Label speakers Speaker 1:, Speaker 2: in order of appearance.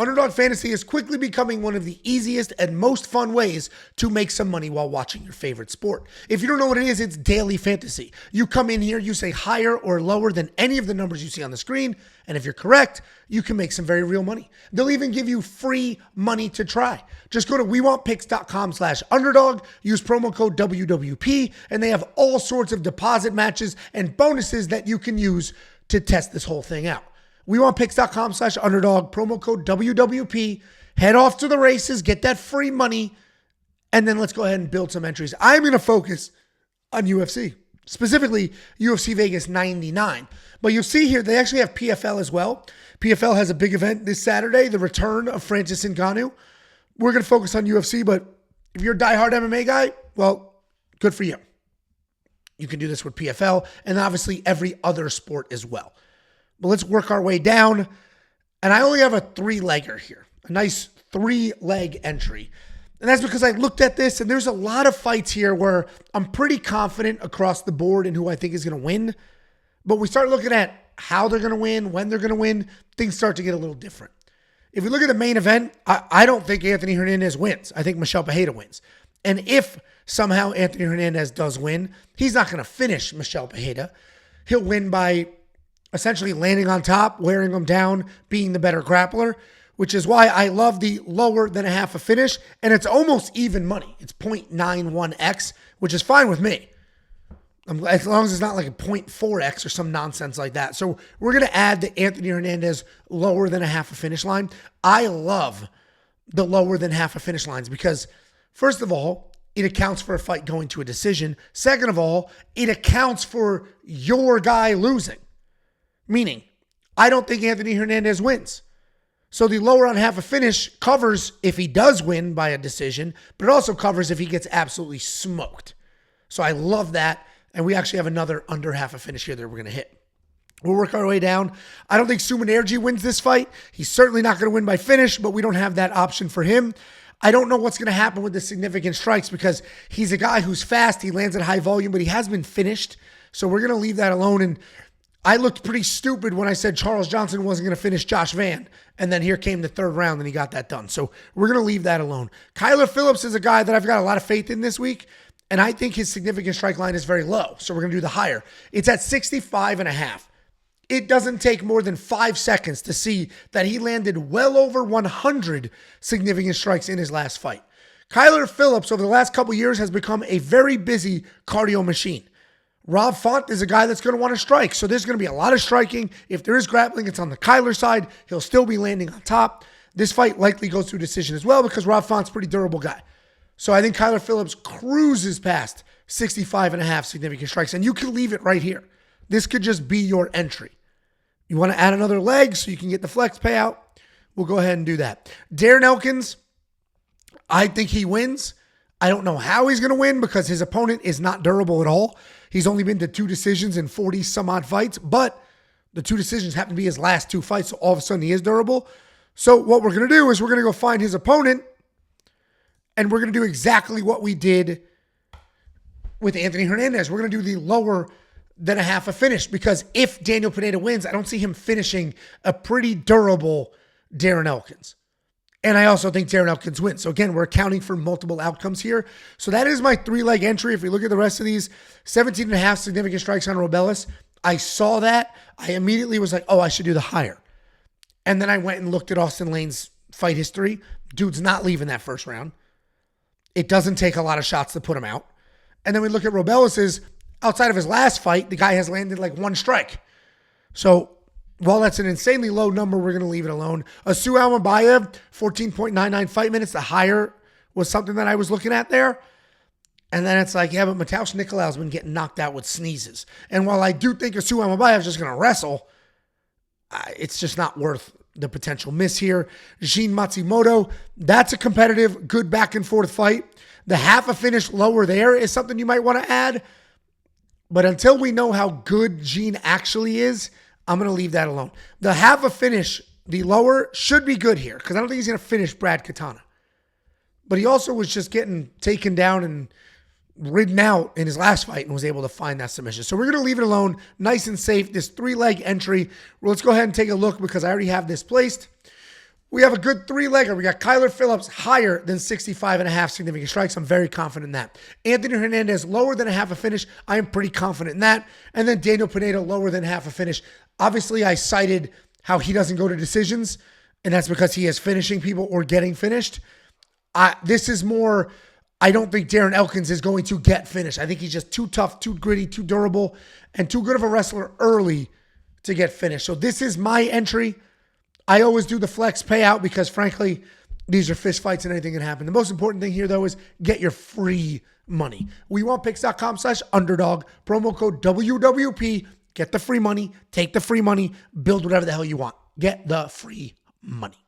Speaker 1: Underdog Fantasy is quickly becoming one of the easiest and most fun ways to make some money while watching your favorite sport. If you don't know what it is, it's daily fantasy. You come in here, you say higher or lower than any of the numbers you see on the screen, and if you're correct, you can make some very real money. They'll even give you free money to try. Just go to wewantpicks.com/underdog, use promo code WWP, and they have all sorts of deposit matches and bonuses that you can use to test this whole thing out. WeWantPicks.com/underdog, promo code WWP. Head off to the races, get that free money, and then let's go ahead and build some entries. I'm going to focus on UFC, specifically UFC Vegas 99. But you'll see here, they actually have PFL as well. PFL has a big event this Saturday, the return of Francis Ngannou. We're going to focus on UFC, but if you're a diehard MMA guy, well, good for you. You can do this with PFL and obviously every other sport as well. But let's work our way down. And I only have a 3-legger here, a nice 3-leg entry. And that's because I looked at this and there's a lot of fights here where I'm pretty confident across the board in who I think is going to win. But we start looking at how they're going to win, when they're going to win, things start to get a little different. If we look at the main event, I don't think Anthony Hernandez wins. I think Michel Pereira wins. And if somehow Anthony Hernandez does win, he's not going to finish Michel Pereira. He'll win by essentially landing on top, wearing him down, being the better grappler, which is why I love the lower than a half a finish, and it's almost even money. It's 0.91x, which is fine with me, as long as it's not like a 0.4x or some nonsense like that. So we're going to add the Anthony Hernandez lower than a half a finish line. I love the lower than half a finish lines because, first of all, it accounts for a fight going to a decision. Second of all, it accounts for your guy losing. Meaning, I don't think Anthony Hernandez wins. So the lower on half a finish covers if he does win by a decision, but it also covers if he gets absolutely smoked. So I love that. And we actually have another under half a finish here that we're going to hit. We'll work our way down. I don't think Sumanerji wins this fight. He's certainly not going to win by finish, but we don't have that option for him. I don't know what's going to happen with the significant strikes because he's a guy who's fast. He lands at high volume, but he has been finished. So we're going to leave that alone. And I looked pretty stupid when I said Charles Johnson wasn't going to finish Josh Van. And then here came the third round and he got that done. So we're going to leave that alone. Kyler Phillips is a guy that I've got a lot of faith in this week. And I think his significant strike line is very low. So we're going to do the higher. It's at 65.5. It doesn't take more than 5 seconds to see that he landed well over 100 significant strikes in his last fight. Kyler Phillips over the last couple years has become a very busy cardio machine. Rob Font is a guy that's going to want to strike. So there's going to be a lot of striking. If there is grappling, it's on the Kyler side. He'll still be landing on top. This fight likely goes to a decision as well because Rob Font's a pretty durable guy. So I think Kyler Phillips cruises past 65.5 significant strikes. And you can leave it right here. This could just be your entry. You want to add another leg so you can get the flex payout? We'll go ahead and do that. Darren Elkins, I think he wins. I don't know how he's going to win because his opponent is not durable at all. He's only been to 2 decisions in 40 some odd fights, but the 2 decisions happen to be his last 2 fights. So all of a sudden he is durable. So what we're going to do is we're going to go find his opponent and we're going to do exactly what we did with Anthony Hernandez. We're going to do the lower than a half a finish because if Daniel Pineda wins, I don't see him finishing a pretty durable Darren Elkins. And I also think Darren Elkins wins. So again, we're accounting for multiple outcomes here. So that is my 3-leg entry. If we look at the rest of these, 17.5 significant strikes on Robelis. I saw that. I immediately was like, oh, I should do the higher. And then I went and looked at Austen Lane's fight history. Dude's not leaving that first round. It doesn't take a lot of shots to put him out. And then we look at Robelis's, outside of his last fight, the guy has landed like 1 strike. So while that's an insanely low number, we're going to leave it alone. Asu Almabayev, 14.99 fight minutes. The higher was something that I was looking at there. And then it's like, yeah, but Mateusz Nicolau's been getting knocked out with sneezes. And while I do think Asu Almabayev is just going to wrestle, it's just not worth the potential miss here. Jean Matsumoto, that's a competitive, good back and forth fight. The half a finish lower there is something you might want to add. But until we know how good Jean actually is, I'm going to leave that alone. The half a finish, the lower, should be good here because I don't think he's going to finish Brad Katana. But he also was just getting taken down and ridden out in his last fight and was able to find that submission. So we're going to leave it alone, nice and safe, this 3-leg entry. Well, let's go ahead and take a look because I already have this placed. We have a good 3-legger. We got Kyler Phillips higher than 65.5 significant strikes. I'm very confident in that. Anthony Hernandez lower than a half a finish. I am pretty confident in that. And then Daniel Pineda lower than half a finish. Obviously, I cited how he doesn't go to decisions, and that's because he is finishing people or getting finished. This is more, I don't think Darren Elkins is going to get finished. I think he's just too tough, too gritty, too durable, and too good of a wrestler early to get finished. So this is my entry. I always do the flex payout because, frankly, these are fist fights and anything can happen. The most important thing here, though, is get your free money. WeWantPicks.com/underdog, promo code WWP. Get the free money, take the free money, build whatever the hell you want. Get the free money.